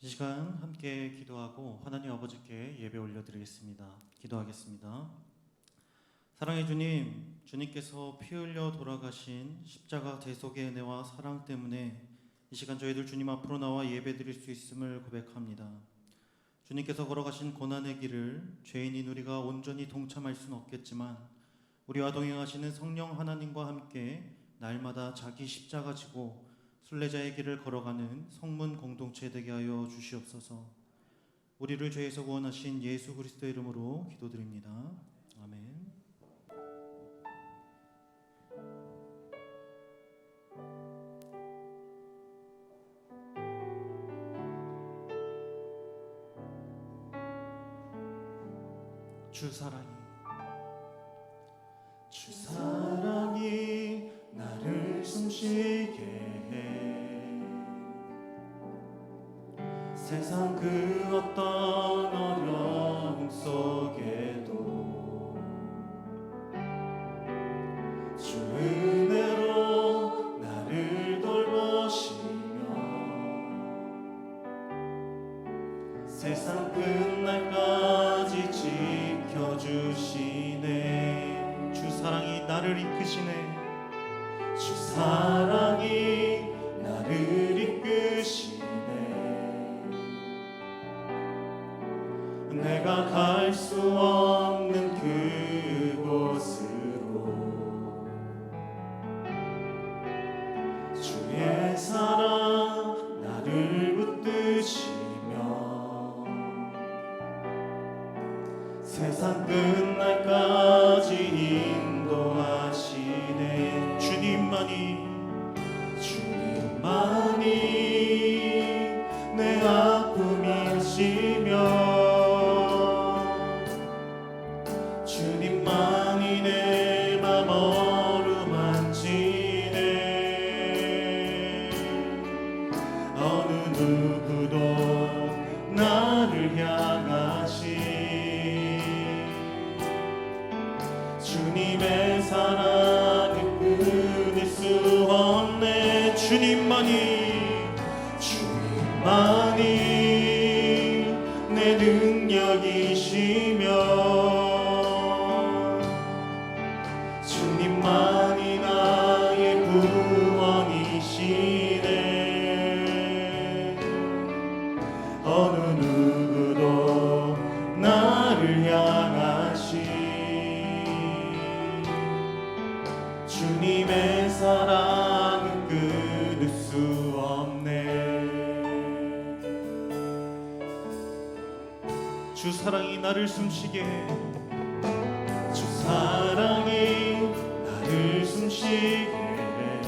이 시간 함께 기도하고 하나님 아버지께 예배 올려드리겠습니다. 기도하겠습니다. 사랑의 주님, 주님께서 피 흘려 돌아가신 십자가 대속의 은혜와 사랑 때문에 이 시간 저희들 주님 앞으로 나와 예배 드릴 수 있음을 고백합니다. 주님께서 걸어가신 고난의 길을 죄인인 우리가 온전히 동참할 수는 없겠지만 우리와 동행하시는 성령 하나님과 함께 날마다 자기 십자가 지고 순례자의 길을 걸어가는 성문 공동체 되게 하여 주시옵소서. 우리를 죄에서 구원하신 예수 그리스도의 이름으로 기도드립니다. 아멘. 주 사랑이 나를 숨쉬게 해. 세상 그 어떤 어려움 속에도 주 은혜로 나를 돌보시며 세상 끝날까지 지켜주시네. 주 사랑이 나를 이끄시네. 주 사랑이 나를 이끄시네. 내가 갈 수 없는 그곳으로 주의 사랑 나를 붙드시며 세상 끝날까지 인도하시네. 주님만이 내 아픔이시며 주님만이 내 맘 어루만지네. 어느 누구도 나를 향하시 주님의 사랑을 끊을 수 없네. 주님만이 내 능력이시며 주님만이 나의 구원이시네. 어느 누구도 나를 향하시 주님의 사랑은 끊을 수 없네. 주 사랑이 나를 숨쉬게 해. 주 사랑이 나를 숨쉬게 해.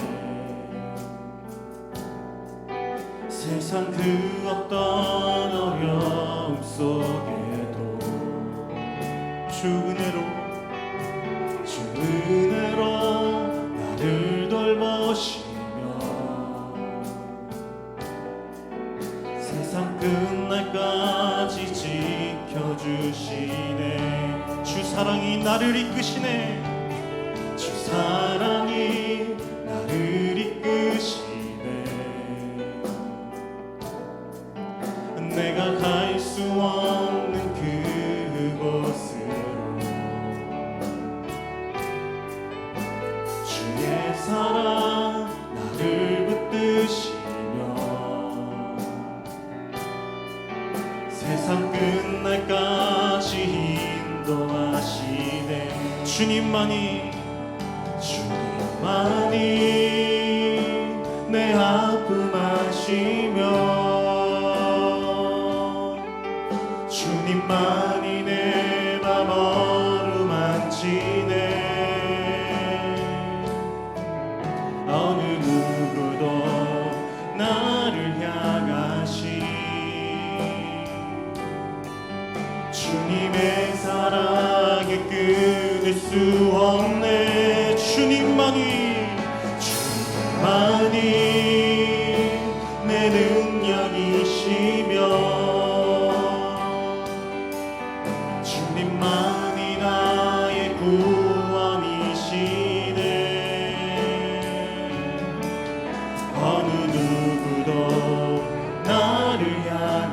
세상 그 어떤 어려움 속에도 주 은혜로 나를 돌보시며 세상 끝날까지 지켜주시네. 주 사랑이 나를 이끄시네. 주 사랑이 나를 이끄시네. 내가 갈 수 없는 그곳으로 주의 사랑 나를 붙드시며 세상 끝날까지 인도하시네. 주님만이 내 아픔 아시며 주님만이 내 맘 어루만지네. 어느 누구도 나를 향하시 주님의 사랑에 끊을 수 없네. 주님만이 내 능력이시며 주님만이 나의 구원이시네. 어느 누구도 나를 향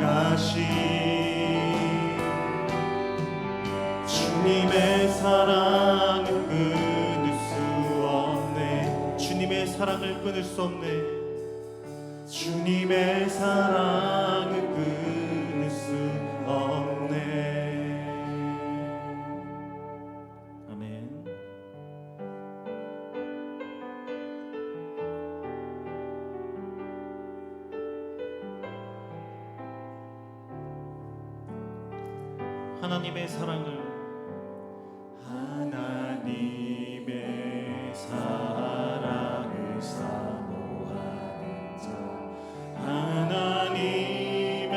끊을 수 없네. 주님의 사랑을 끊을 수 없네. 아멘. 하나님의 사랑을 사모하는 자, 하나님의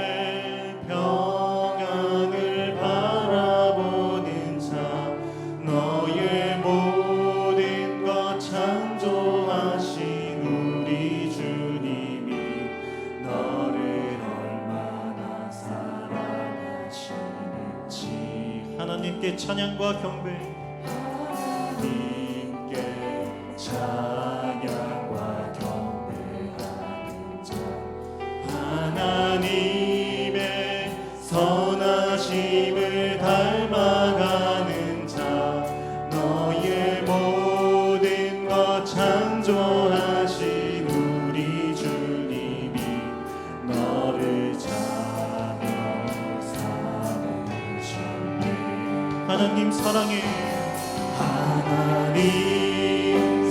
평안을 바라보는 자, 너의 모든 것 창조하신 우리 주님이 너를 얼마나 사랑하시는지. 하나님께 찬양과 경배, 하나님께 찬양과 경배하는 자, 하나님의 선하심을 닮아가는 자, 너의 모든 것 창조하신 우리 주님이 너를 자며 사모하시네. 하나님 사랑해, 하나님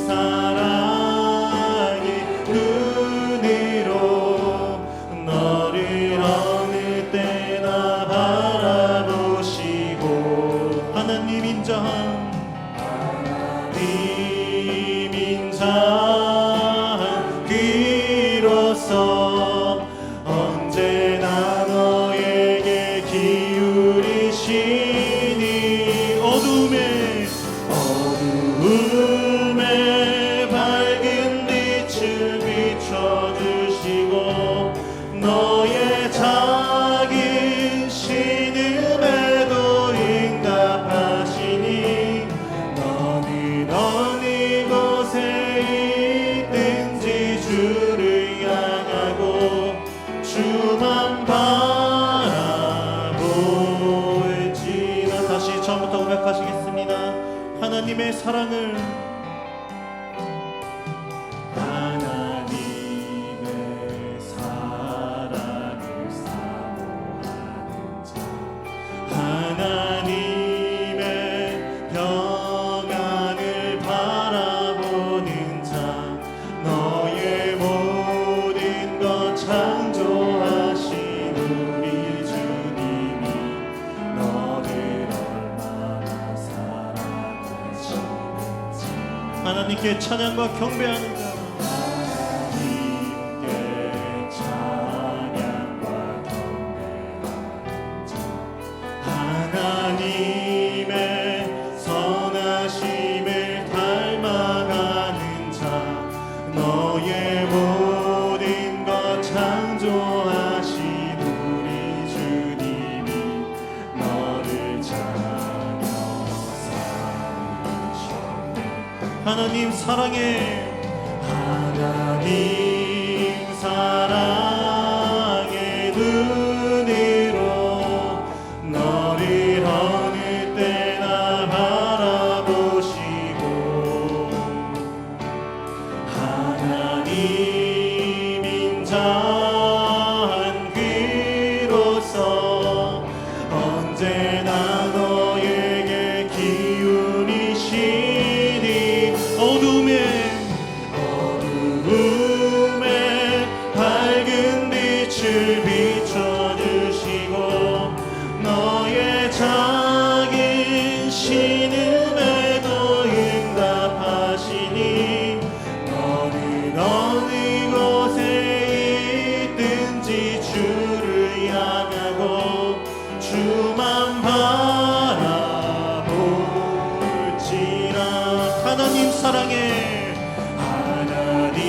사랑의 눈으로 너를 어느 때나 바라보시고, 하나님 인자한 귀로서 언제나 너에게 기울이시니, 어둠에 밝은 빛을 비춰주시고, 너의 작은 신음에도 응답하시니, 너는 어느 곳에 있든지 주를 향하고 주만 바라볼지라. 다시 처음부터 고백하시겠습니다. 하나님의 사랑을, 하나님의 사랑을 사모하는 자, 하나님의 평안을 바라보는 자, 너의 모든 것 창조하신 우리 주님이 너를 얼마나 사랑하시는지. 하나님께 찬양과 경배하는 자, 하나님께 찬양과 경배하는 자, 하나님의 선하심을 닮아가는 자, 너의 모든 것 창조하신 우리 주님이 너를 자녀 삼으셨네. 하나님 사랑해, 하나님 사랑의 눈으로 너를 어느 때나 바라보시고, 하나님 인자한 귀로서 언제나 너에게 기울이시니, 어둠에 밝은 빛을 비춰주시고, 너의 작은 신음에도 응답하시니, 너는 어느 곳에 있든지 주를 향하고 주만 바라볼지라. 하나님 사랑해, 하나님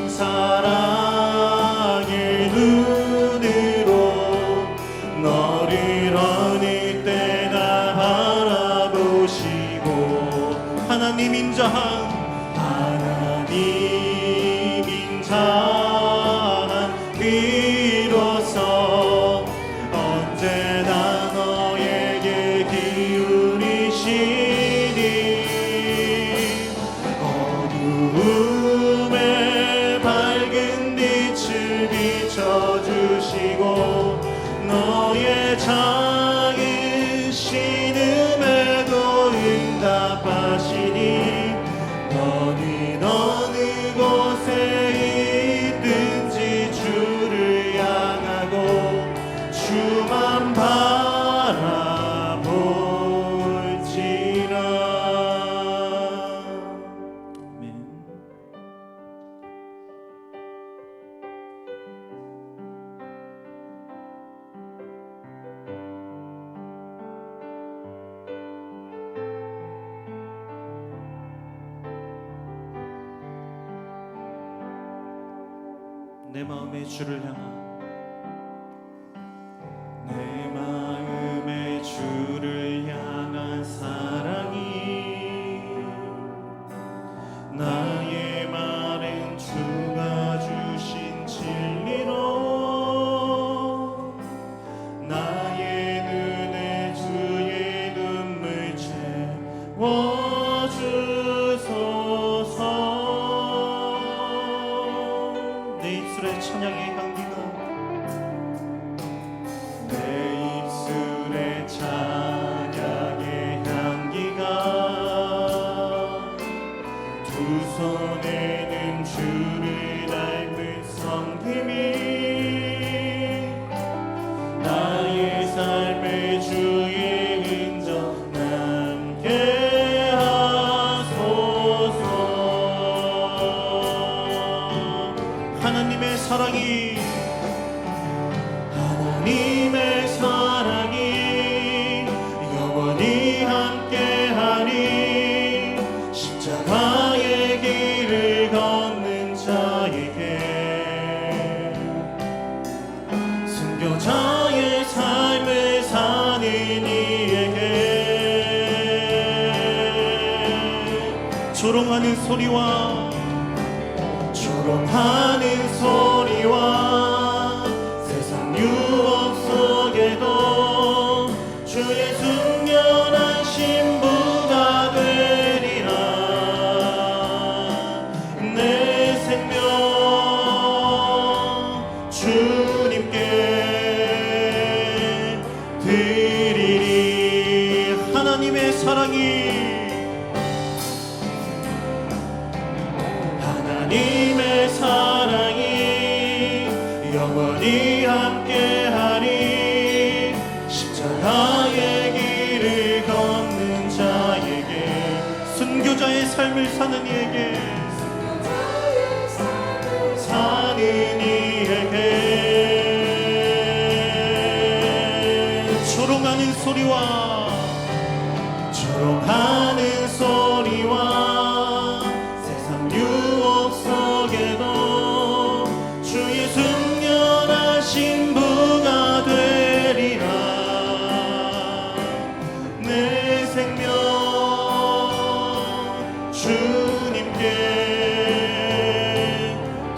사랑의 눈으로 너를 어느 때나 바라보시고, 하나님 인자한, 하나님 인자한 귀로서 언제나 너의 주시고 너의 작은 신음에도 응답하시니 너는 어느 곳에 있든지 주를 향하고 주만 바라볼지라. 아멘. 내 마음의 주를 향한 내 마음의 주를 향한 사랑이 나의 말은 주가 주신 진리로 나의 눈에 주의 눈물 채워주소서. 내 입술에 찬양의 향기가 내 입술에 찬양의 향기가 두 손에는 주를 닮은 섬김이 나의 삶의 주의 흔적 남게 하소서. 하나님의 사랑이 영원히 함께하니 십자가의 길을 걷는 자에게 순교자의 삶을 사는 이에게 조롱하는 소리와 세상 유혹 속에도 주의 순결한 신부가 되리라. 내 생명 주님께 드리리. 하나님의 사랑이 영원히 함께하리 십자가의 길을 걷는 자에게 순교자의 삶을 사는 이에게 조롱하는 소리와 세상 유혹 속에도 주의 순결한 신부가 되리라. 내 생명 주님께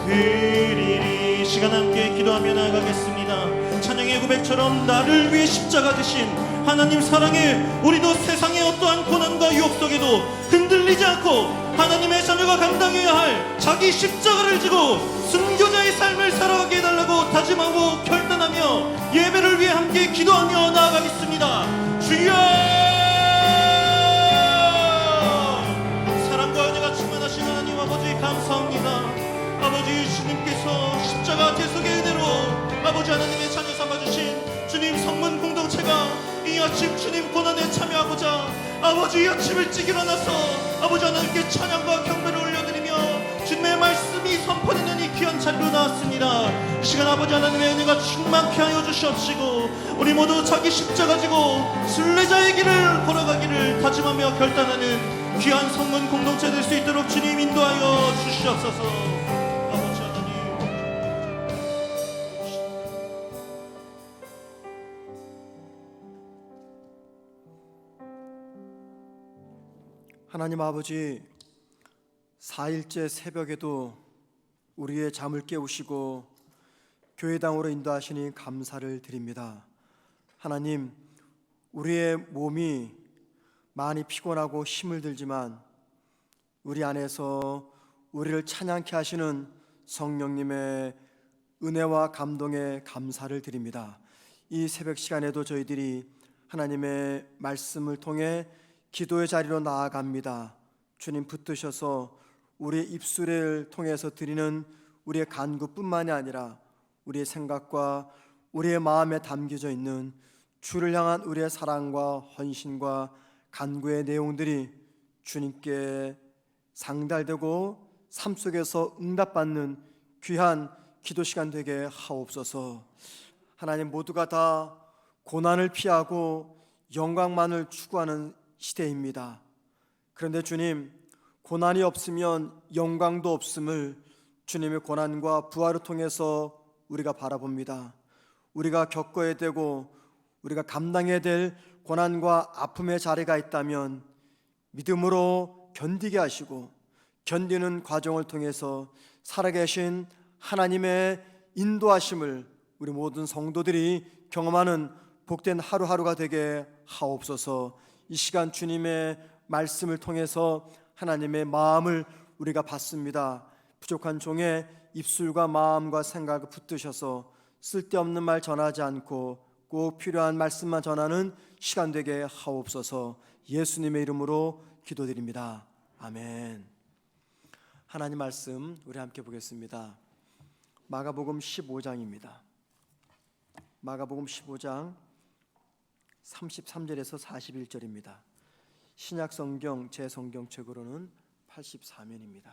드리리. 시간 함께 기도하며 나아가겠습니다. 찬양의 고백처럼 나를 위해 십자가 되신 하나님 사랑에 우리도 세상의 어떠한 고난과 유혹 속에도 흔들리지 않고 하나님의 자녀가 감당해야 할 자기 십자가를 지고 순교자의 삶을 살아가게 해달라고 다짐하고 결단하며 예배를 위해 함께 기도하며 나아가겠습니다. 주여, 사랑과 은혜가 충만하신 하나님 아버지 감사합니다. 아버지 주님께서 십자가 대속의 은혜로 아버지 하나님의 자녀 삼아주신 주님 성문 공동체가 이 아침 주님 고난에 참여하고자 아버지 이 아침을 일찍 일어나서 아버지 하나님께 찬양과 경배를 올려드리며 주님의 말씀이 선포되는 이 귀한 자리로 나왔습니다. 이 시간 아버지 하나님의 은혜가 충만케 하여 주시옵시고 우리 모두 자기 십자가 지고 순례자의 길을 걸어가기를 다짐하며 결단하는 귀한 성문 공동체 될 수 있도록 주님 인도하여 주시옵소서. 하나님 아버지, 4일째 새벽에도 우리의 잠을 깨우시고 교회당으로 인도하시니 감사를 드립니다. 하나님, 우리의 몸이 많이 피곤하고 힘을 들지만 우리 안에서 우리를 찬양케 하시는 성령님의 은혜와 감동에 감사를 드립니다. 이 새벽 시간에도 저희들이 하나님의 말씀을 통해 기도의 자리로 나아갑니다. 주님 붙드셔서 우리의 입술을 통해서 드리는 우리의 간구뿐만이 아니라 우리의 생각과 우리의 마음에 담겨져 있는 주를 향한 우리의 사랑과 헌신과 간구의 내용들이 주님께 상달되고 삶 속에서 응답받는 귀한 기도 시간 되게 하옵소서. 하나님, 모두가 다 고난을 피하고 영광만을 추구하는 시대입니다. 그런데 주님, 고난이 없으면 영광도 없음을 주님의 고난과 부활을 통해서 우리가 바라봅니다. 우리가 겪어야 되고 우리가 감당해야 될 고난과 아픔의 자리가 있다면 믿음으로 견디게 하시고 견디는 과정을 통해서 살아계신 하나님의 인도하심을 우리 모든 성도들이 경험하는 복된 하루하루가 되게 하옵소서. 이 시간 주님의 말씀을 통해서 하나님의 마음을 우리가 받습니다. 부족한 종의 입술과 마음과 생각을 붙드셔서 쓸데없는 말 전하지 않고 꼭 필요한 말씀만 전하는 시간 되게 하옵소서. 예수님의 이름으로 기도드립니다. 아멘. 하나님 말씀 우리 함께 보겠습니다. 마가복음 15장입니다. 마가복음 15장 33절에서 41절입니다. 신약 성경 제 성경책으로는 84면입니다.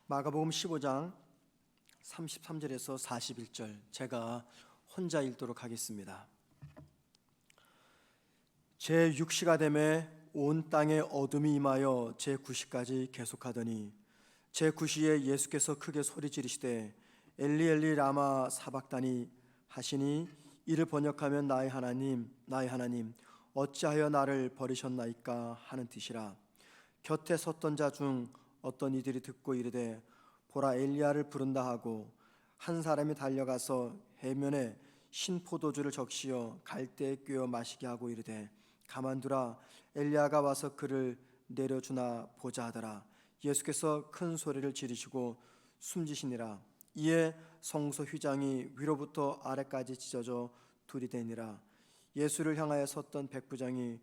마가복음 15장 33절에서 41절 제가 혼자 읽도록 하겠습니다. 제6시가 되매 온 땅에 어둠이 임하여 제9시까지 계속하더니 제9시에 예수께서 크게 소리 지르시되 엘리 엘리 라마 사박다니 하시니 이를 번역하면 나의 하나님 나의 하나님 어찌하여 나를 버리셨나이까 하는 뜻이라. 곁에 섰던 자 중 어떤 이들이 듣고 이르되 보라 엘리야를 부른다 하고 한 사람이 달려가서 해면에 신 포도주를 적시어 갈대에 꿰어 마시게 하고 이르되 가만두라 엘리야가 와서 그를 내려주나 보자 하더라. 예수께서 큰 소리를 지르시고 숨지시니라. 이에 성소 휘장이 위로부터 아래까지 찢어져 둘이 되니라. 예수를 향하여 섰던 백부장이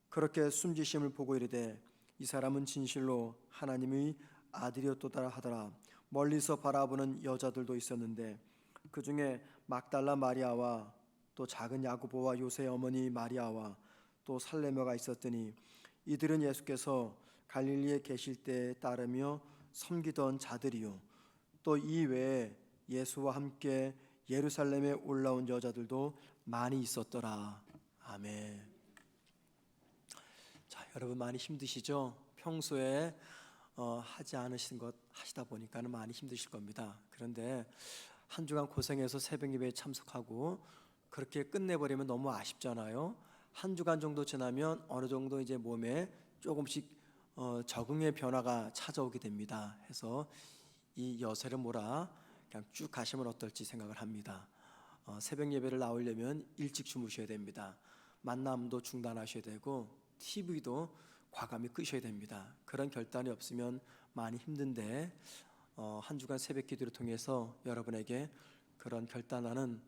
그렇게 숨지심을 보고 이르되 이 사람은 진실로 하나님의 아들이었도다 하더라. 멀리서 바라보는 여자들도 있었는데 그 중에 막달라 마리아와 또 작은 야고보와 요새의 어머니 마리아와 또 살레며가 있었더니 이들은 예수께서 갈릴리에 계실 때에 따르며 섬기던 자들이요 또 이 외에 예수와 함께 예루살렘에 올라온 여자들도 많이 있었더라. 아멘. 자, 여러분 많이 힘드시죠? 평소에 하지 않으신 것 하시다 보니까는 많이 힘드실 겁니다. 그런데 한 주간 고생해서 새벽 예배에 참석하고 그렇게 끝내버리면 너무 아쉽잖아요. 한 주간 정도 지나면 어느 정도 이제 몸에 조금씩 적응의 변화가 찾아오게 됩니다. 해서 이 여세를 몰아 그냥 쭉 가시면 어떨지 생각을 합니다. 새벽 예배를 나오려면 일찍 주무셔야 됩니다. 만남도 중단하셔야 되고 TV도 과감히 끄셔야 됩니다. 그런 결단이 없으면 많이 힘든데 한 주간 새벽 기도를 통해서 여러분에게 그런 결단하는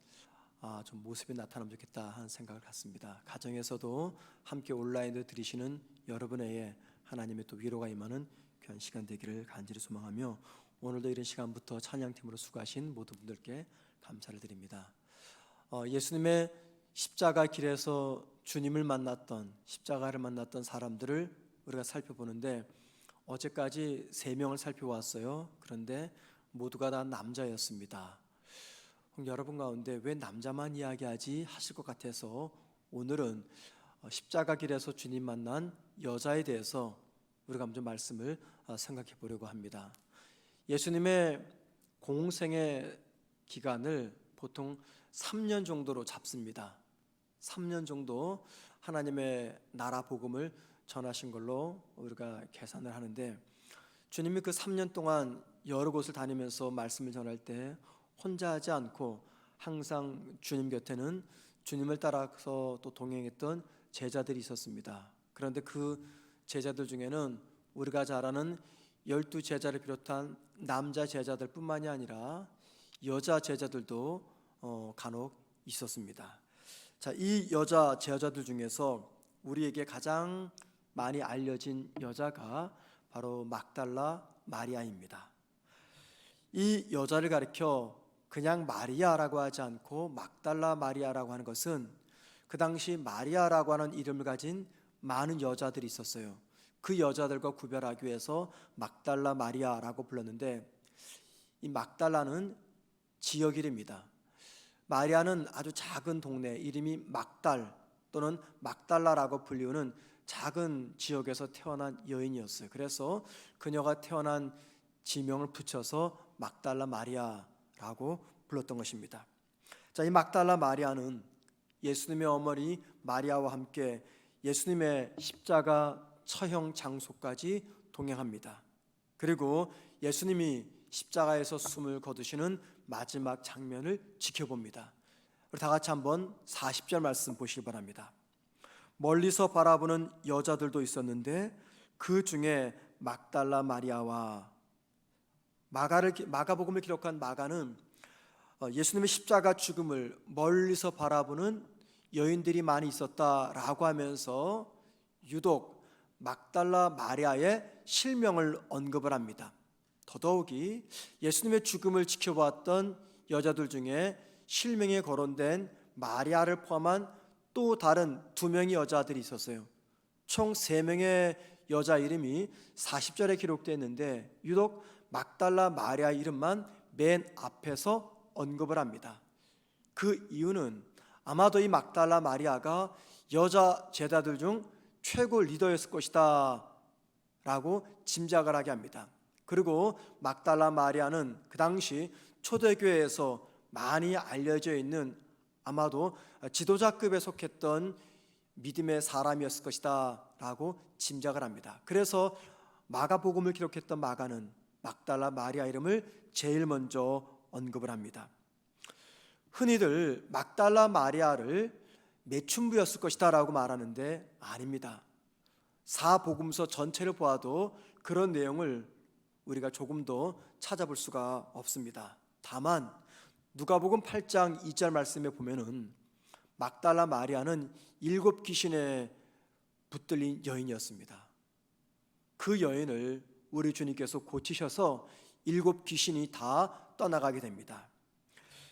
좀 모습이 나타나면 좋겠다 하는 생각을 갖습니다. 가정에서도 함께 온라인으로 들으시는 여러분의 하나님의 또 위로가 임하는 귀한 시간 되기를 간절히 소망하며 오늘도 이런 시간부터 찬양팀으로 수고하신 모든 분들께 감사를 드립니다. 예수님의 십자가 길에서 주님을 만났던 십자가를 만났던 사람들을 우리가 살펴보는데 어제까지 3명을 살펴왔어요. 그런데 모두가 다 남자였습니다. 여러분 가운데 왜 남자만 이야기하지 하실 것 같아서 오늘은 십자가 길에서 주님 만난 여자에 대해서 우리가 좀 말씀을 생각해 보려고 합니다. 예수님의 공생의 기간을 보통 3년 정도로 잡습니다. 3년 정도 하나님의 나라 복음을 전하신 걸로 우리가 계산을 하는데 주님이 그 3년 동안 여러 곳을 다니면서 말씀을 전할 때 혼자 하지 않고 항상 주님 곁에는 주님을 따라서 또 동행했던 제자들이 있었습니다. 그런데 그 제자들 중에는 우리가 잘 아는 12제자를 비롯한 남자 제자들 뿐만이 아니라 여자 제자들도 간혹 있었습니다. 자, 이 여자 제자들 중에서 우리에게 가장 많이 알려진 여자가 바로 막달라 마리아입니다. 이 여자를 가리켜 그냥 마리아라고 하지 않고 막달라 마리아라고 하는 것은 그 당시 마리아라고 하는 이름을 가진 많은 여자들이 있었어요. 그 여자들과 구별하기 위해서 막달라 마리아라고 불렀는데, 이 막달라는 지역 이름입니다. 마리아는 아주 작은 동네, 이름이 막달 또는 막달라라고 불리우는 작은 지역에서 태어난 여인이었어요. 그래서 그녀가 태어난 지명을 붙여서 막달라 마리아라고 불렀던 것입니다. 자, 이 막달라 마리아는 예수님의 어머니 마리아와 함께 예수님의 십자가 처형 장소까지 동행합니다. 그리고 예수님이 십자가에서 숨을 거두시는 마지막 장면을 지켜봅니다. 우리 다 같이 한번 40절 말씀 보시기 바랍니다. 멀리서 바라보는 여자들도 있었는데 그 중에 막달라 마리아와 마가복음을 기록한 마가는 예수님의 십자가 죽음을 멀리서 바라보는 여인들이 많이 있었다라고 하면서 유독 막달라 마리아의 실명을 언급을 합니다. 더더욱이 예수님의 죽음을 지켜보았던 여자들 중에 실명에 거론된 마리아를 포함한 또 다른 2명의 여자들이 있었어요. 총 3명의 여자 이름이 40절에 기록되어 있는데 유독 막달라 마리아 이름만 맨 앞에서 언급을 합니다. 그 이유는 아마도 이 막달라 마리아가 여자 제자들 중 최고 리더였을 것이다 라고 짐작을 하게 합니다. 그리고 막달라 마리아는 그 당시 초대교회에서 많이 알려져 있는 아마도 지도자급에 속했던 믿음의 사람이었을 것이다 라고 짐작을 합니다. 그래서 마가복음을 기록했던 마가는 막달라 마리아 이름을 제일 먼저 언급을 합니다. 흔히들 막달라 마리아를 매춘부였을 것이다 라고 말하는데 아닙니다. 사복음서 전체를 보아도 그런 내용을 우리가 조금 더 찾아볼 수가 없습니다. 다만 누가복음 8장 2절 말씀에 보면은 막달라 마리아는 7 귀신에 붙들린 여인이었습니다. 그 여인을 우리 주님께서 고치셔서 7 귀신이 다 떠나가게 됩니다.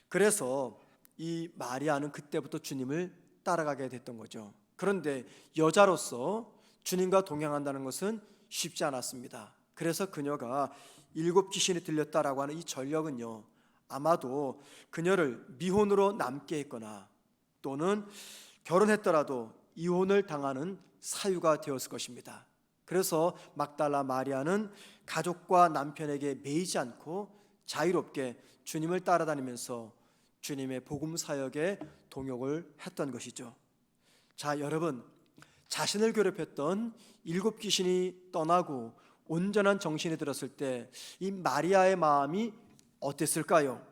그래서 이 마리아는 그때부터 주님을 따라가게 됐던 거죠. 그런데 여자로서 주님과 동행한다는 것은 쉽지 않았습니다. 그래서 그녀가 7 귀신이 들렸다라고 하는 이 전력은요, 아마도 그녀를 미혼으로 남게 했거나 또는 결혼했더라도 이혼을 당하는 사유가 되었을 것입니다. 그래서 막달라 마리아는 가족과 남편에게 매이지 않고 자유롭게 주님을 따라다니면서 주님의 복음 사역에 동역을 했던 것이죠. 자, 여러분, 자신을 괴롭혔던 7 귀신이 떠나고 온전한 정신이 들었을 때 이 마리아의 마음이 어땠을까요?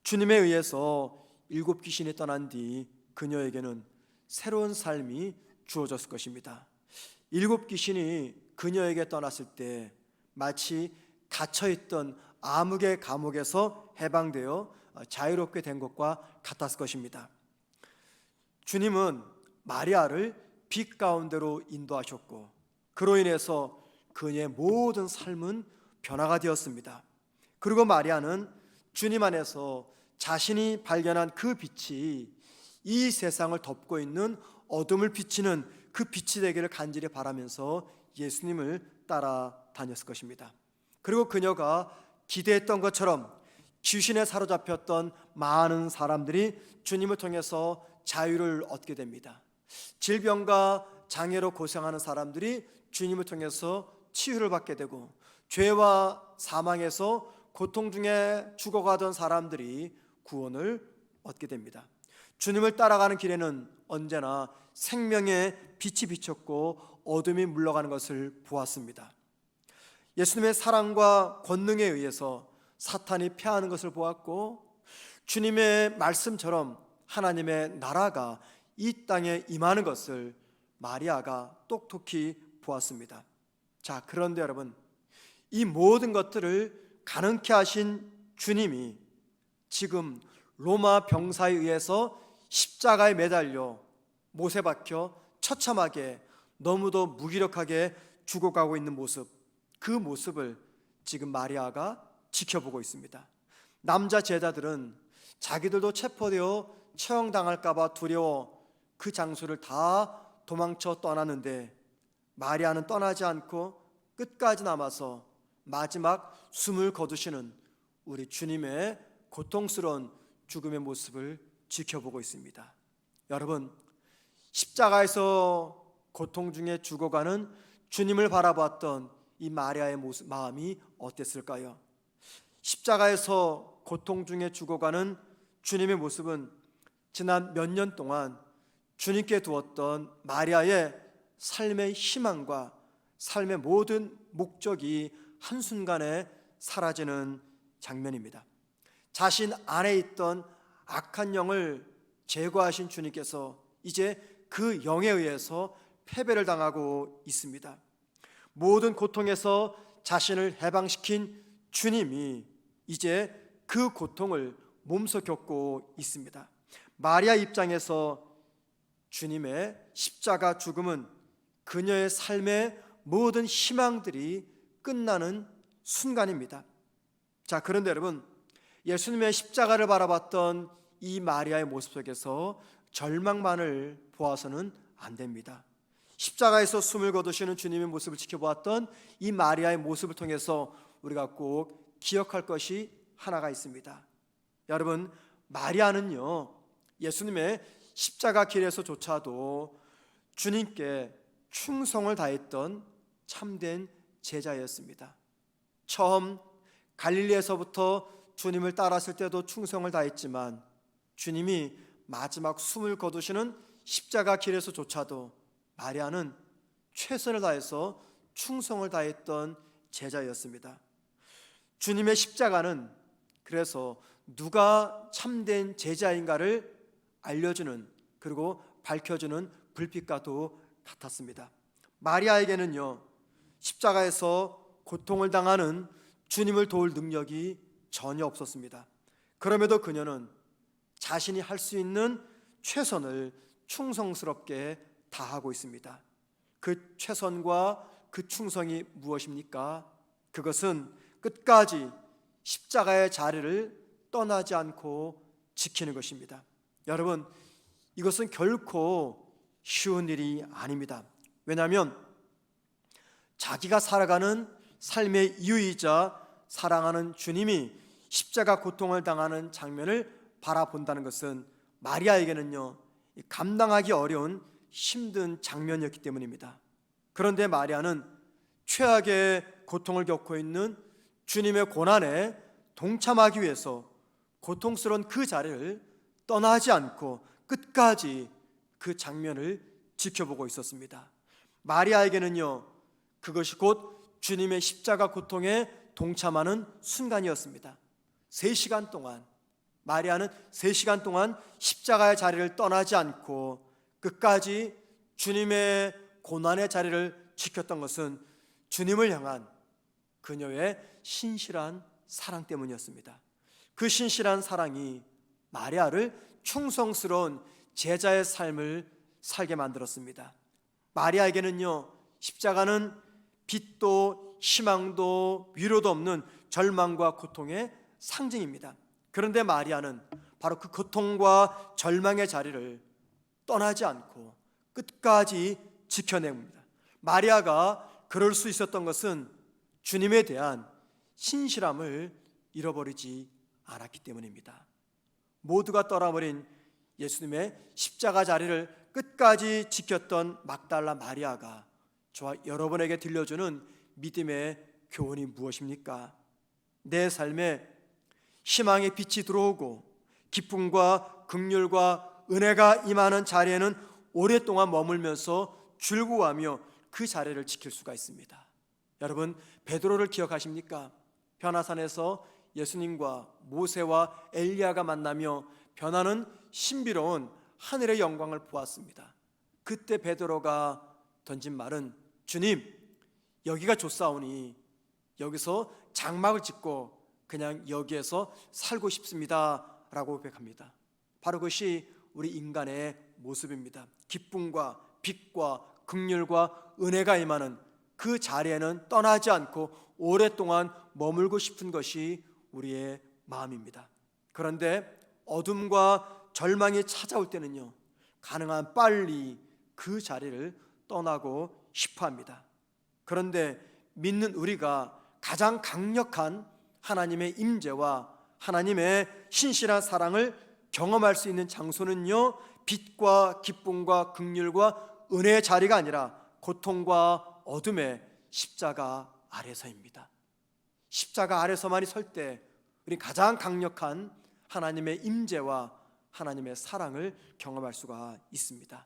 주님에 의해서 7 귀신이 떠난 뒤 그녀에게는 새로운 삶이 주어졌을 것입니다. 7 귀신이 그녀에게 떠났을 때 마치 갇혀있던 암흑의 감옥에서 해방되어 자유롭게 된 것과 같았을 것입니다. 주님은 마리아를 빛 가운데로 인도하셨고 그로 인해서 그녀의 모든 삶은 변화가 되었습니다. 그리고 마리아는 주님 안에서 자신이 발견한 그 빛이 이 세상을 덮고 있는 어둠을 비치는 그 빛이 되기를 간절히 바라면서 예수님을 따라다녔을 것입니다. 그리고 그녀가 기대했던 것처럼 귀신에 사로잡혔던 많은 사람들이 주님을 통해서 자유를 얻게 됩니다. 질병과 장애로 고생하는 사람들이 주님을 통해서 치유를 받게 되고 죄와 사망에서 고통 중에 죽어가던 사람들이 구원을 얻게 됩니다. 주님을 따라가는 길에는 언제나 생명의 빛이 비쳤고 어둠이 물러가는 것을 보았습니다. 예수님의 사랑과 권능에 의해서 사탄이 패하는 것을 보았고 주님의 말씀처럼 하나님의 나라가 이 땅에 임하는 것을 마리아가 똑똑히 보았습니다. 자, 그런데 여러분, 이 모든 것들을 가능케 하신 주님이 지금 로마 병사에 의해서 십자가에 매달려 못에 박혀 처참하게 너무도 무기력하게 죽어가고 있는 모습, 그 모습을 지금 마리아가 지켜보고 있습니다. 남자 제자들은 자기들도 체포되어 처형당할까 봐 두려워 그 장소를 다 도망쳐 떠났는데 마리아는 떠나지 않고 끝까지 남아서 마지막 숨을 거두시는 우리 주님의 고통스러운 죽음의 모습을 지켜보고 있습니다. 여러분, 십자가에서 고통 중에 죽어가는 주님을 바라봤던 이 마리아의 마음이 어땠을까요? 십자가에서 고통 중에 죽어가는 주님의 모습은 지난 몇 년 동안 주님께 두었던 마리아의 삶의 희망과 삶의 모든 목적이 한순간에 사라지는 장면입니다. 자신 안에 있던 악한 영을 제거하신 주님께서 이제 그 영에 의해서 패배를 당하고 있습니다. 모든 고통에서 자신을 해방시킨 주님이 이제 그 고통을 몸소 겪고 있습니다. 마리아 입장에서 주님의 십자가 죽음은 그녀의 삶의 모든 희망들이 끝나는 순간입니다. 자, 그런데 여러분, 예수님의 십자가를 바라봤던 이 마리아의 모습 속에서 절망만을 보아서는 안 됩니다. 십자가에서 숨을 거두시는 주님의 모습을 지켜보았던 이 마리아의 모습을 통해서 우리가 꼭 기억할 것이 하나가 있습니다. 여러분, 마리아는요, 예수님의 십자가 길에서조차도 주님께 충성을 다했던 참된 제자였습니다. 처음 갈릴리에서부터 주님을 따랐을 때도 충성을 다했지만 주님이 마지막 숨을 거두시는 십자가 길에서조차도 마리아는 최선을 다해서 충성을 다했던 제자였습니다. 주님의 십자가는 그래서 누가 참된 제자인가를 알려주는, 그리고 밝혀주는 불빛과도 같았습니다. 마리아에게는요, 십자가에서 고통을 당하는 주님을 도울 능력이 전혀 없었습니다. 그럼에도 그녀는 자신이 할 수 있는 최선을 충성스럽게 다하고 있습니다. 그 최선과 그 충성이 무엇입니까? 그것은 끝까지 십자가의 자리를 떠나지 않고 지키는 것입니다. 여러분, 이것은 결코 쉬운 일이 아닙니다. 왜냐하면 자기가 살아가는 삶의 이유이자 사랑하는 주님이 십자가 고통을 당하는 장면을 바라본다는 것은 마리아에게는요, 감당하기 어려운 힘든 장면이었기 때문입니다. 그런데 마리아는 최악의 고통을 겪고 있는 주님의 고난에 동참하기 위해서 고통스러운 그 자리를 떠나지 않고 끝까지 그 장면을 지켜보고 있었습니다. 마리아에게는요, 그것이 곧 주님의 십자가 고통에 동참하는 순간이었습니다. 3시간 동안, 마리아는 3시간 동안 십자가의 자리를 떠나지 않고 끝까지 주님의 고난의 자리를 지켰던 것은 주님을 향한 그녀의 신실한 사랑 때문이었습니다. 그 신실한 사랑이 마리아를 충성스러운 제자의 삶을 살게 만들었습니다. 마리아에게는요, 십자가는 빛도 희망도 위로도 없는 절망과 고통의 상징입니다. 그런데 마리아는 바로 그 고통과 절망의 자리를 떠나지 않고 끝까지 지켜냅니다. 마리아가 그럴 수 있었던 것은 주님에 대한 신실함을 잃어버리지 않았기 때문입니다. 모두가 떠나버린 예수님의 십자가 자리를 끝까지 지켰던 막달라 마리아가 저와 여러분에게 들려주는 믿음의 교훈이 무엇입니까? 내 삶에 희망의 빛이 들어오고 기쁨과 긍휼과 은혜가 임하는 자리에는 오랫동안 머물면서 즐거워하며 그 자리를 지킬 수가 있습니다. 여러분, 베드로를 기억하십니까? 변화산에서 예수님과 모세와 엘리야가 만나며 변화는 신비로운 하늘의 영광을 보았습니다. 그때 베드로가 던진 말은 주님, 여기가 좋사오니 여기서 장막을 짓고 그냥 여기에서 살고 싶습니다 라고 고백합니다. 바로 그것이 우리 인간의 모습입니다. 기쁨과 빛과 긍휼과 은혜가 임하는 그 자리에는 떠나지 않고 오랫동안 머물고 싶은 것이 우리의 마음입니다. 그런데 어둠과 절망이 찾아올 때는요, 가능한 빨리 그 자리를 떠나고 싶어 합니다. 그런데 믿는 우리가 가장 강력한 하나님의 임재와 하나님의 신실한 사랑을 경험할 수 있는 장소는요, 빛과 기쁨과 긍휼과 은혜의 자리가 아니라 고통과 어둠의 십자가 아래서입니다. 십자가 아래서만이 설 때 우리 가장 강력한 하나님의 임재와 하나님의 사랑을 경험할 수가 있습니다.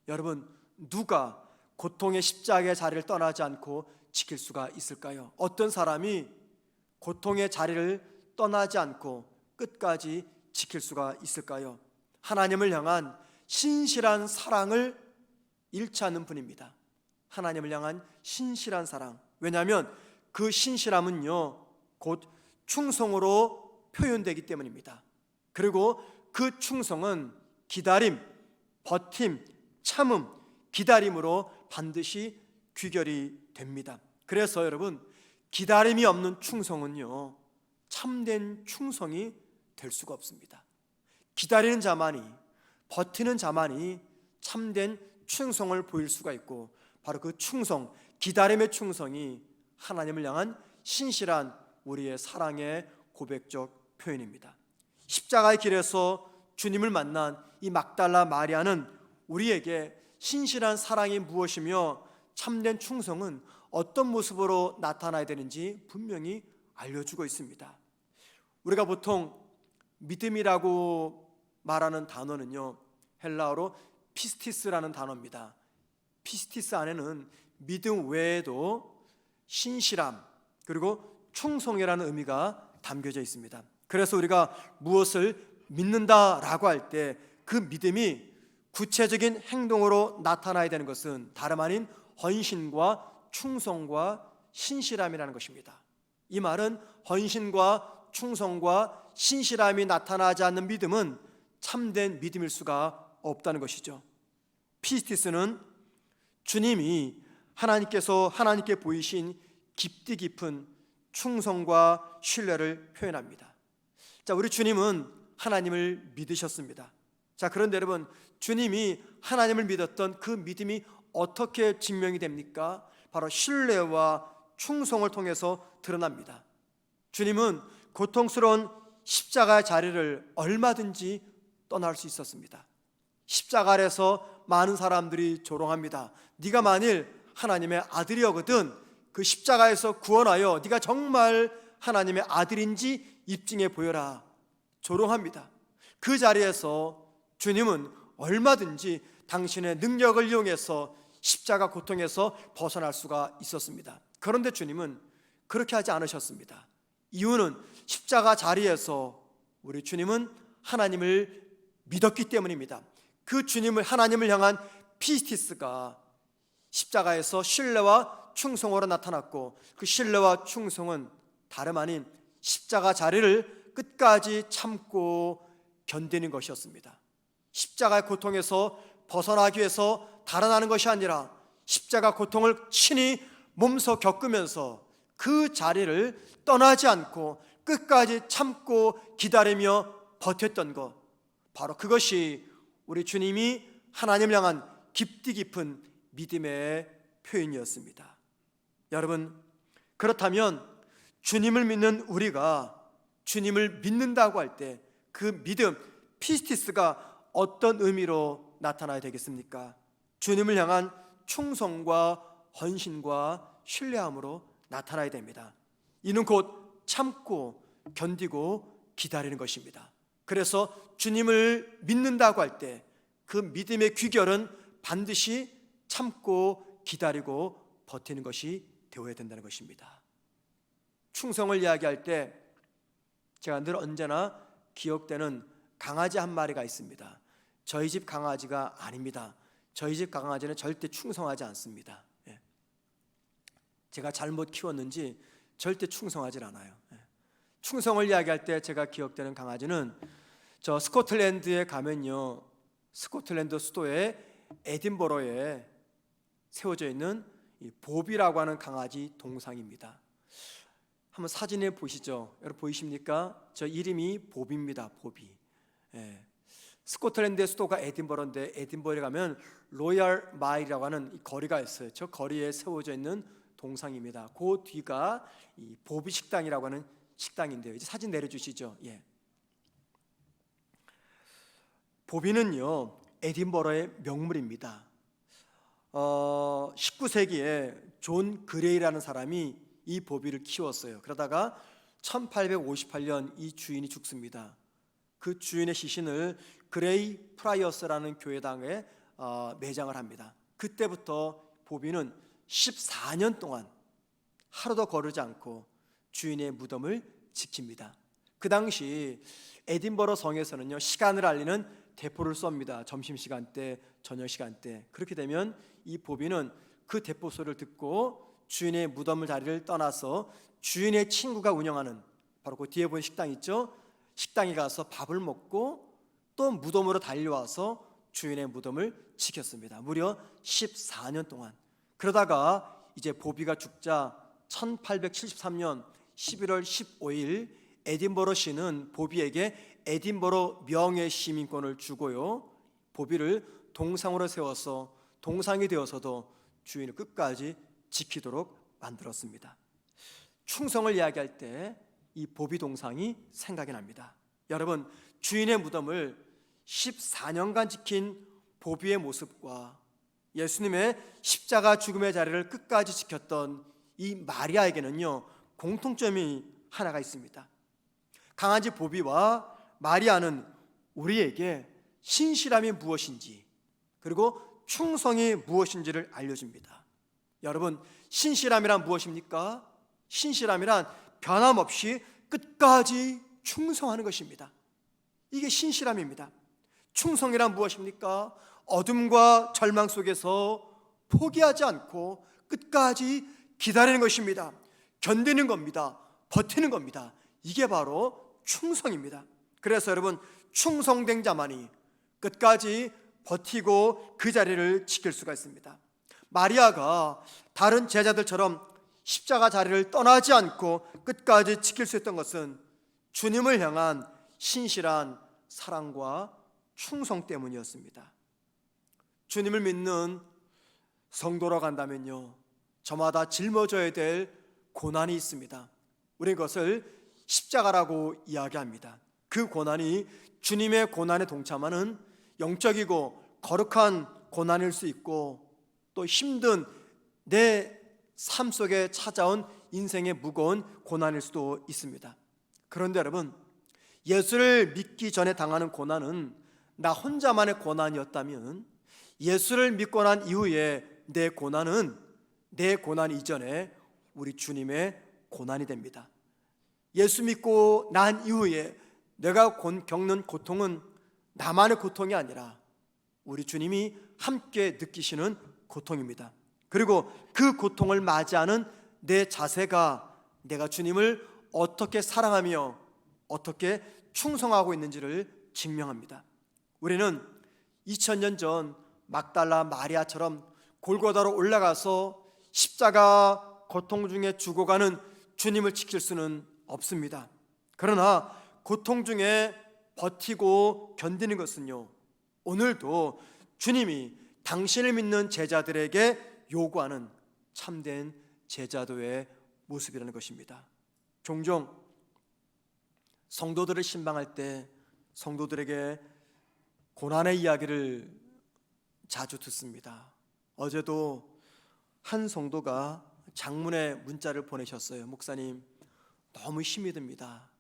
여러분, 누가 고통의 십자가의 자리를 떠나지 않고 지킬 수가 있을까요? 어떤 사람이 고통의 자리를 떠나지 않고 끝까지 지킬 수가 있을까요? 하나님을 향한 신실한 사랑을 잃지 않는 분입니다. 하나님을 향한 신실한 사랑. 왜냐하면 그 신실함은요, 곧 충성으로 표현되기 때문입니다. 그리고 그 충성은 기다림, 버팀, 참음, 기다림으로 반드시 귀결이 됩니다. 그래서 여러분, 기다림이 없는 충성은요, 참된 충성이 될 수가 없습니다. 기다리는 자만이, 버티는 자만이 참된 충성을 보일 수가 있고, 바로 그 충성, 기다림의 충성이 하나님을 향한 신실한 우리의 사랑의 고백적 표현입니다. 십자가의 길에서 주님을 만난 이 막달라 마리아는 우리에게 신실한 사랑이 무엇이며 참된 충성은 어떤 모습으로 나타나야 되는지 분명히 알려주고 있습니다. 우리가 보통 믿음이라고 말하는 단어는요, 헬라어로 피스티스라는 단어입니다. 피스티스 안에는 믿음 외에도 신실함 그리고 충성이라는 의미가 담겨져 있습니다. 그래서 우리가 무엇을 믿는다라고 할 때 그 믿음이 구체적인 행동으로 나타나야 되는 것은 다름 아닌 헌신과 충성과 신실함이라는 것입니다. 이 말은 헌신과 충성과 신실함이 나타나지 않는 믿음은 참된 믿음일 수가 없다는 것이죠. 피스티스는 주님이 하나님께 보이신 깊디 깊은 충성과 신뢰를 표현합니다. 자, 우리 주님은 하나님을 믿으셨습니다. 자, 그런데 여러분, 주님이 하나님을 믿었던 그 믿음이 어떻게 증명이 됩니까? 바로 신뢰와 충성을 통해서 드러납니다. 주님은 고통스러운 십자가의 자리를 얼마든지 떠날 수 있었습니다. 십자가 아래서 많은 사람들이 조롱합니다. 네가 만일 하나님의 아들이거든 그 십자가에서 구원하여 네가 정말 하나님의 아들인지 입증해 보여라. 조롱합니다. 그 자리에서 주님은 얼마든지 당신의 능력을 이용해서 십자가 고통에서 벗어날 수가 있었습니다. 그런데 주님은 그렇게 하지 않으셨습니다. 이유는 십자가 자리에서 우리 주님은 하나님을 믿었기 때문입니다. 그 주님을, 하나님을 향한 피스티스가 십자가에서 신뢰와 충성으로 나타났고, 그 신뢰와 충성은 다름 아닌 십자가 자리를 끝까지 참고 견디는 것이었습니다. 십자가의 고통에서 벗어나기 위해서 달아나는 것이 아니라 십자가 고통을 친히 몸소 겪으면서 그 자리를 떠나지 않고 끝까지 참고 기다리며 버텼던 것, 바로 그것이 우리 주님이 하나님을 향한 깊디 깊은 믿음의 표현이었습니다. 여러분, 그렇다면 주님을 믿는 우리가 주님을 믿는다고 할 때 그 믿음, 피스티스가 어떤 의미로 나타나야 되겠습니까? 주님을 향한 충성과 헌신과 신뢰함으로 나타나야 됩니다. 이는 곧 참고 견디고 기다리는 것입니다. 그래서 주님을 믿는다고 할 때 그 믿음의 귀결은 반드시 참고 기다리고 버티는 것이 되어야 된다는 것입니다. 충성을 이야기할 때 제가 늘 언제나 기억되는 강아지 한 마리가 있습니다. 저희 집 강아지가 아닙니다. 저희 집 강아지는 절대 충성하지 않습니다. 예. 제가 잘못 키웠는지 절대 충성하지 않아요. 예. 충성을 이야기할 때 제가 기억되는 강아지는 저 스코틀랜드에 가면요, 스코틀랜드 수도의 에딘버러에 세워져 있는 이 봅이라고 하는 강아지 동상입니다. 한번 사진에 보시죠. 여러분 보이십니까? 저 이름이 봅입니다. 봅이. 예. 스코틀랜드의 수도가 에딘버러인데 에딘버러에 가면 로얄 마일이라고 하는 이 거리가 있어요. 저 거리에 세워져 있는 동상입니다. 그 뒤가 이 보비 식당이라고 하는 식당인데요. 이제 사진 내려주시죠. 예. 보비는요, 에딘버러의 명물입니다. 19세기에 존 그레이라는 사람이 이 보비를 키웠어요. 그러다가 1858년 이 주인이 죽습니다. 그 주인의 시신을 그레이 프라이어스라는 교회당에 매장을 합니다. 그때부터 보비는 14년 동안 하루도 거르지 않고 주인의 무덤을 지킵니다. 그 당시 에딘버러 성에서는요, 시간을 알리는 대포를 쏩니다. 점심시간 때, 저녁시간 때. 그렇게 되면 이 보비는 그 대포 소리를 듣고 주인의 무덤을 자리를 떠나서 주인의 친구가 운영하는 바로 그 뒤에 보이는 식당 있죠? 식당에 가서 밥을 먹고 또 무덤으로 달려와서 주인의 무덤을 지켰습니다. 무려 14년 동안. 그러다가 이제 보비가 죽자 1873년 11월 15일 에딘버러시는 보비에게 에딘버러 명예 시민권을 주고요, 보비를 동상으로 세워서 동상이 되어서도 주인을 끝까지 지키도록 만들었습니다. 충성을 이야기할 때 이 보비 동상이 생각이 납니다. 여러분, 주인의 무덤을 14년간 지킨 보비의 모습과 예수님의 십자가 죽음의 자리를 끝까지 지켰던 이 마리아에게는요, 공통점이 하나가 있습니다. 강아지 보비와 마리아는 우리에게 신실함이 무엇인지 그리고 충성이 무엇인지를 알려줍니다. 여러분, 신실함이란 무엇입니까? 신실함이란 변함없이 끝까지 충성하는 것입니다. 이게 신실함입니다. 충성이란 무엇입니까? 어둠과 절망 속에서 포기하지 않고 끝까지 기다리는 것입니다. 견디는 겁니다. 버티는 겁니다. 이게 바로 충성입니다. 그래서 여러분, 충성된 자만이 끝까지 버티고 그 자리를 지킬 수가 있습니다. 마리아가 다른 제자들처럼 십자가 자리를 떠나지 않고 끝까지 지킬 수 있던 것은 주님을 향한 신실한 사랑과 충성 때문이었습니다. 주님을 믿는 성도라고 한다면요, 저마다 짊어져야 될 고난이 있습니다. 우리는 그것을 십자가라고 이야기합니다. 그 고난이 주님의 고난에 동참하는 영적이고 거룩한 고난일 수 있고, 또 힘든 내 삶 속에 찾아온 인생의 무거운 고난일 수도 있습니다. 그런데 여러분, 예수를 믿기 전에 당하는 고난은 나 혼자만의 고난이었다면 예수를 믿고 난 이후에 내 고난은 내 고난 이전에 우리 주님의 고난이 됩니다. 예수 믿고 난 이후에 내가 겪는 고통은 나만의 고통이 아니라 우리 주님이 함께 느끼시는 고통입니다. 그리고 그 고통을 맞이하는 내 자세가 내가 주님을 어떻게 사랑하며 어떻게 충성하고 있는지를 증명합니다. 우리는 2000년 전 막달라 마리아처럼 골고다로 올라가서 십자가 고통 중에 죽어가는 주님을 지킬 수는 없습니다. 그러나 고통 중에 버티고 견디는 것은요, 오늘도 주님이 당신을 믿는 제자들에게 요구하는 참된 제자도의 모습이라는 것입니다. 종종 성도들을 신방할 때 성도들에게 고난의 이야기를 자주 듣습니다. 어제도 한 성도가 장문의 문자를 보내셨어요. 목사님, 너무 힘이 듭니다.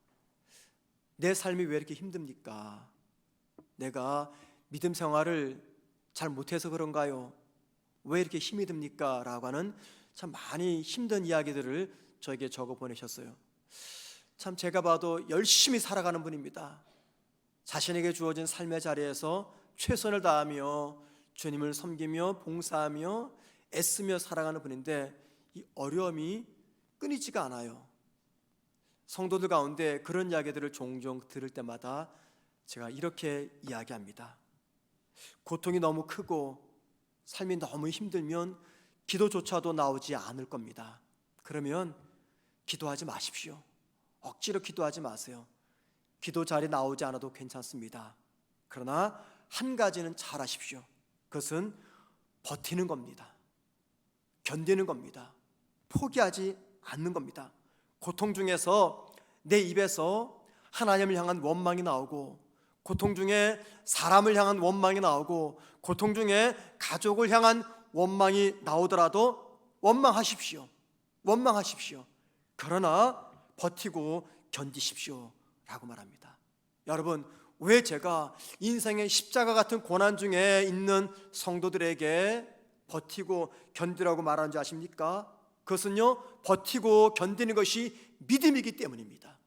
내 삶이 왜 이렇게 힘듭니까? 내가 믿음 생활을 잘 못해서 그런가요? 왜 이렇게 힘이 듭니까? 라고 하는 참 많이 힘든 이야기들을 저에게 적어 보내셨어요. 참 제가 봐도 열심히 살아가는 분입니다. 자신에게 주어진 삶의 자리에서 최선을 다하며 주님을 섬기며 봉사하며 애쓰며 살아가는 분인데 이 어려움이 끊이지가 않아요. 성도들 가운데 그런 이야기들을 종종 들을 때마다 제가 이렇게 이야기합니다. 고통이 너무 크고 삶이 너무 힘들면 기도조차도 나오지 않을 겁니다. 그러면 기도하지 마십시오. 억지로 기도하지 마세요. 기도 자리 나오지 않아도 괜찮습니다. 그러나 한 가지는 잘 하십시오. 그것은 버티는 겁니다. 견디는 겁니다. 포기하지 않는 겁니다. 고통 중에서 내 입에서 하나님을 향한 원망이 나오고, 고통 중에 사람을 향한 원망이 나오고, 고통 중에 가족을 향한 원망이 나오더라도 원망하십시오. 원망하십시오. 그러나 버티고 견디십시오 라고 말합니다. 여러분, 왜 제가 인생의 십자가 같은 고난 중에 있는 성도들에게 버티고 견디라고 말하는지 아십니까? 그것은요, 버티고 견디는 것이 믿음이기 때문입니다.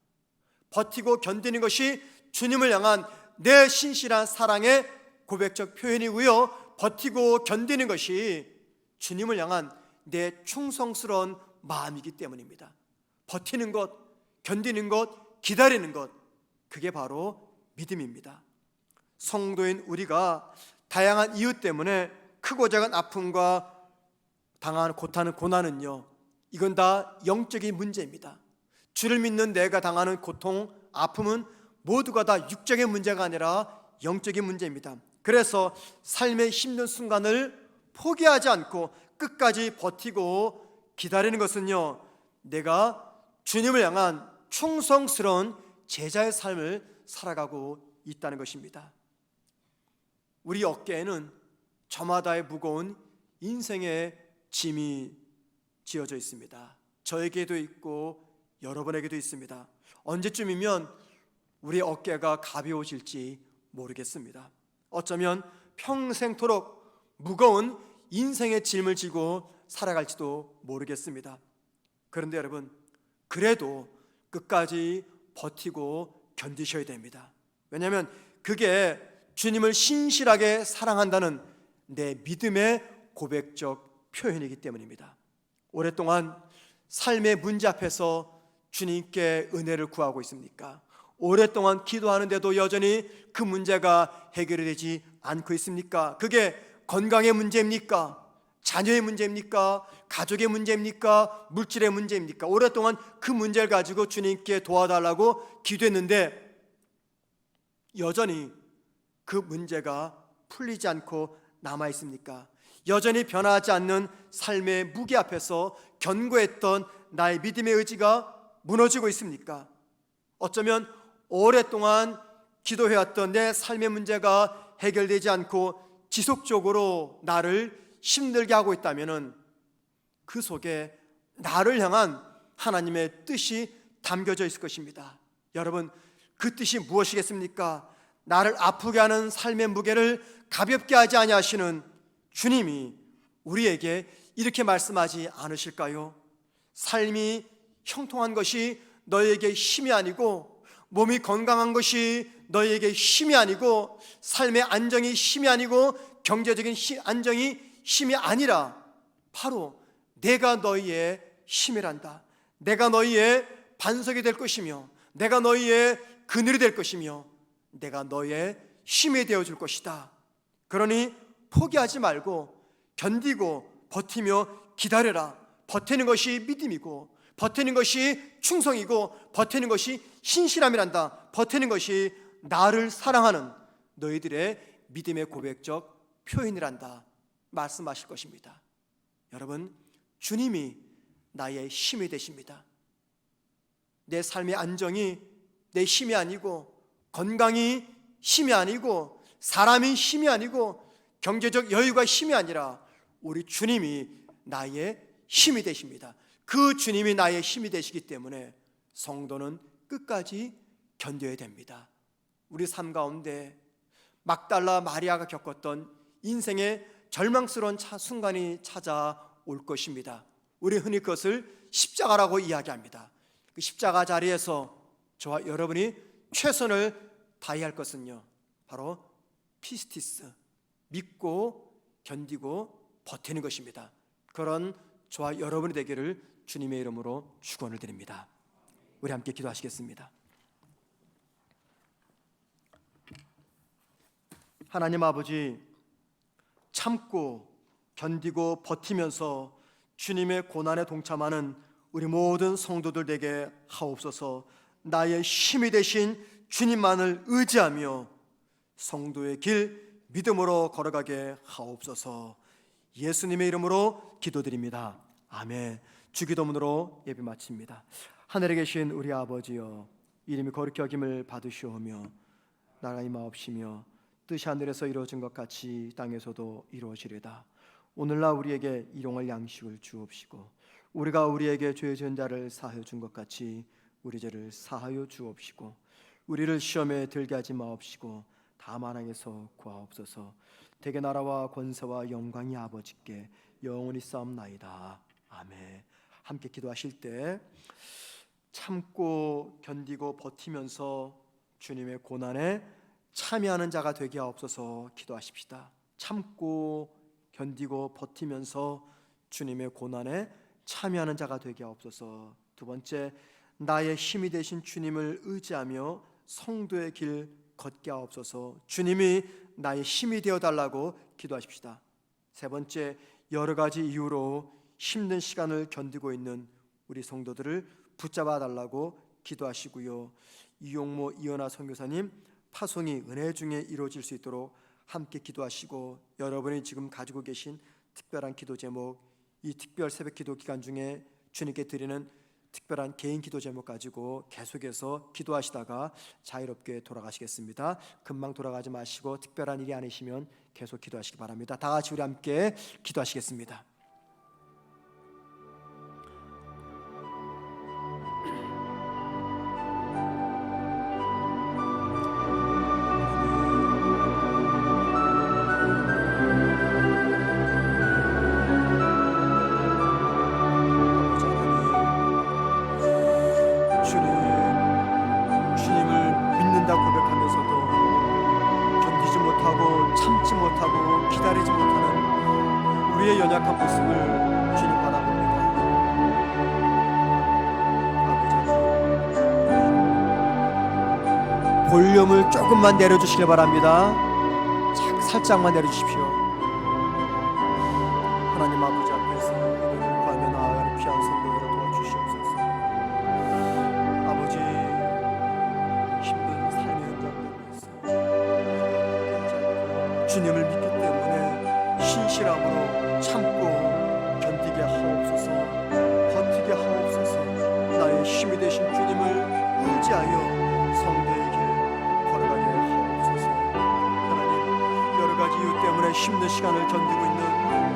버티고 견디는 것이 주님을 향한 내 신실한 사랑의 고백적 표현이고요, 버티고 견디는 것이 주님을 향한 내 충성스러운 마음이기 때문입니다. 버티는 것, 견디는 것, 기다리는 것, 그게 바로 믿음입니다. 성도인 우리가 다양한 이유 때문에 크고 작은 아픔과 당하는 고난은요, 이건 다 영적인 문제입니다. 주를 믿는 내가 당하는 고통, 아픔은 모두가 다 육적인 문제가 아니라 영적인 문제입니다. 그래서 삶의 힘든 순간을 포기하지 않고 끝까지 버티고 기다리는 것은요, 내가 주님을 향한 충성스러운 제자의 삶을 살아가고 있다는 것입니다. 우리 어깨에는 저마다의 무거운 인생의 짐이 지어져 있습니다. 저에게도 있고 여러분에게도 있습니다. 언제쯤이면 우리 어깨가 가벼워질지 모르겠습니다. 어쩌면 평생토록 무거운 인생의 짐을 지고 살아갈지도 모르겠습니다. 그런데 여러분, 그래도 끝까지 버티고 견디셔야 됩니다. 왜냐하면 그게 주님을 신실하게 사랑한다는 내 믿음의 고백적 표현이기 때문입니다. 오랫동안 삶의 문제 앞에서 주님께 은혜를 구하고 있습니까? 오랫동안 기도하는데도 여전히 그 문제가 해결이 되지 않고 있습니까? 그게 건강의 문제입니까? 자녀의 문제입니까? 가족의 문제입니까? 물질의 문제입니까? 오랫동안 그 문제를 가지고 주님께 도와달라고 기도했는데 여전히 그 문제가 풀리지 않고 남아 있습니까? 여전히 변하지 않는 삶의 무게 앞에서 견고했던 나의 믿음의 의지가 무너지고 있습니까? 어쩌면 오랫동안 기도해왔던 내 삶의 문제가 해결되지 않고 지속적으로 나를 힘들게 하고 있다면 그 속에 나를 향한 하나님의 뜻이 담겨져 있을 것입니다. 여러분, 그 뜻이 무엇이겠습니까? 나를 아프게 하는 삶의 무게를 가볍게 하지 아니하시는 주님이 우리에게 이렇게 말씀하지 않으실까요? 삶이 형통한 것이 너에게 힘이 아니고, 몸이 건강한 것이 너에게 힘이 아니고, 삶의 안정이 힘이 아니고, 경제적인 안정이 힘이 아니라 바로 내가 너희의 힘이란다. 내가 너희의 반석이 될 것이며, 내가 너희의 그늘이 될 것이며, 내가 너희의 힘이 되어줄 것이다. 그러니 포기하지 말고 견디고 버티며 기다려라. 버티는 것이 믿음이고, 버티는 것이 충성이고, 버티는 것이 신실함이란다. 버티는 것이 나를 사랑하는 너희들의 믿음의 고백적 표현이란다 말씀하실 것입니다. 여러분, 주님이 나의 힘이 되십니다. 내 삶의 안정이 내 힘이 아니고, 건강이 힘이 아니고, 사람이 힘이 아니고, 경제적 여유가 힘이 아니라 우리 주님이 나의 힘이 되십니다. 그 주님이 나의 힘이 되시기 때문에 성도는 끝까지 견뎌야 됩니다. 우리 삶 가운데 막달라 마리아가 겪었던 인생의 절망스러운 순간이 찾아올 것입니다. 우리 흔히 그것을 십자가라고 이야기합니다. 그 십자가 자리에서 저와 여러분이 최선을 다해야 할 것은요, 바로 피스티스, 믿고 견디고 버티는 것입니다. 그런 저와 여러분이 되기를 주님의 이름으로 축원을 드립니다. 우리 함께 기도하시겠습니다. 하나님 아버지, 참고 견디고 버티면서 주님의 고난에 동참하는 우리 모든 성도들 되게 하옵소서. 나의 힘이 되신 주님만을 의지하며 성도의 길 믿음으로 걸어가게 하옵소서. 예수님의 이름으로 기도드립니다. 아멘. 주기도문으로 예배 마칩니다. 하늘에 계신 우리 아버지여, 이름이 거룩히 여김을 받으시오며 나라가 임하옵시며 뜻이 하늘에서 이루어진 것 같이 땅에서도 이루어지리다. 오늘날 우리에게 일용할 양식을 주옵시고 우리가 우리에게 죄 지은 자를 사하여 준 것 같이 우리 죄를 사하여 주옵시고 우리를 시험에 들게 하지 마옵시고 다만 악에서 구하옵소서. 대개 나라와 권세와 영광이 아버지께 영원히 싸움나이다. 아멘. 함께 기도하실 때 참고 견디고 버티면서 주님의 고난에 참여하는 자가 되게 하옵소서. 기도하십시다. 참고 견디고 버티면서 주님의 고난에 참여하는 자가 되게 하옵소서. 두 번째, 나의 힘이 되신 주님을 의지하며 성도의 길 걷게 하옵소서. 주님이 나의 힘이 되어달라고 기도하십시다. 세 번째, 여러 가지 이유로 힘든 시간을 견디고 있는 우리 성도들을 붙잡아 달라고 기도하시고요. 이용모 이은하 선교사님 파송이 은혜 중에 이루어질 수 있도록 함께 기도하시고, 여러분이 지금 가지고 계신 특별한 기도 제목, 이 특별 새벽 기도 기간 중에 주님께 드리는 특별한 개인 기도 제목 가지고 계속해서 기도하시다가 자유롭게 돌아가시겠습니다. 금방 돌아가지 마시고 특별한 일이 아니시면 계속 기도하시기 바랍니다. 다 같이 우리 함께 기도하시겠습니다. 참지 못하고 기다리지 못하는 우리의 연약한 모습을 주님 바라봅니다. 아버지, 볼륨을 조금만 내려주시길 바랍니다. 살짝만 내려주십시오. 하나님 아버지 앞에서 이름을 구하며 나아가는 귀한 성도들을 도와주시옵소서. 아버지, 힘든 삶의 현장들에서 주님을 믿기 때문에 신실함으로 참고 견디게 하옵소서. 버티게 하옵소서. 나의 힘이 되신 주님을 의지하여 성도의 길 걸어가게 하옵소서. 하나님, 여러 가지 이유 때문에 힘든 시간을 견디고 있는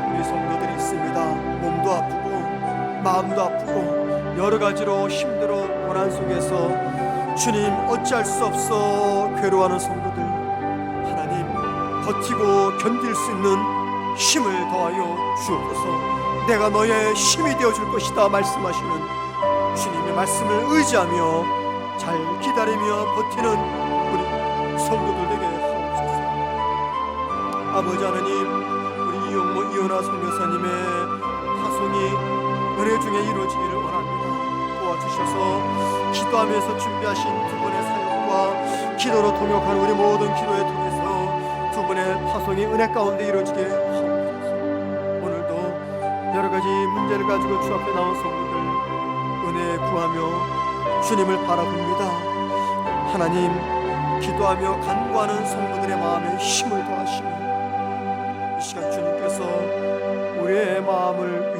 우리 성도들이 있습니다. 몸도 아프고 마음도 아프고 여러 가지로 힘들어 고난 속에서 주님 어찌할 수 없어 괴로워하는 성도들, 버티고 견딜 수 있는 힘을 더하여 주옵소서. 내가 너의 힘이 되어줄 것이다 말씀하시는 주님의 말씀을 의지하며 잘 기다리며 버티는 우리 성도들 되게 하옵소서. 아버지 하나님, 우리 이용모 이은하 선교사님의 파송이 은혜 중에 이루어지기를 원합니다. 도와주셔서 기도하면서 준비하신 두 분의 사역과 기도로 동역하는 우리 모든 기도에 통해서 두 분의 파송이 은혜 가운데 이루어지게 하옵소서. 오늘도 여러 가지 문제를 가지고 주 앞에 나온 성도들 은혜 구하며 주님을 바라봅니다. 하나님, 기도하며 간구하는 성도들의 마음에 힘을 더하시고 이 시간 주님께서 우리의 마음을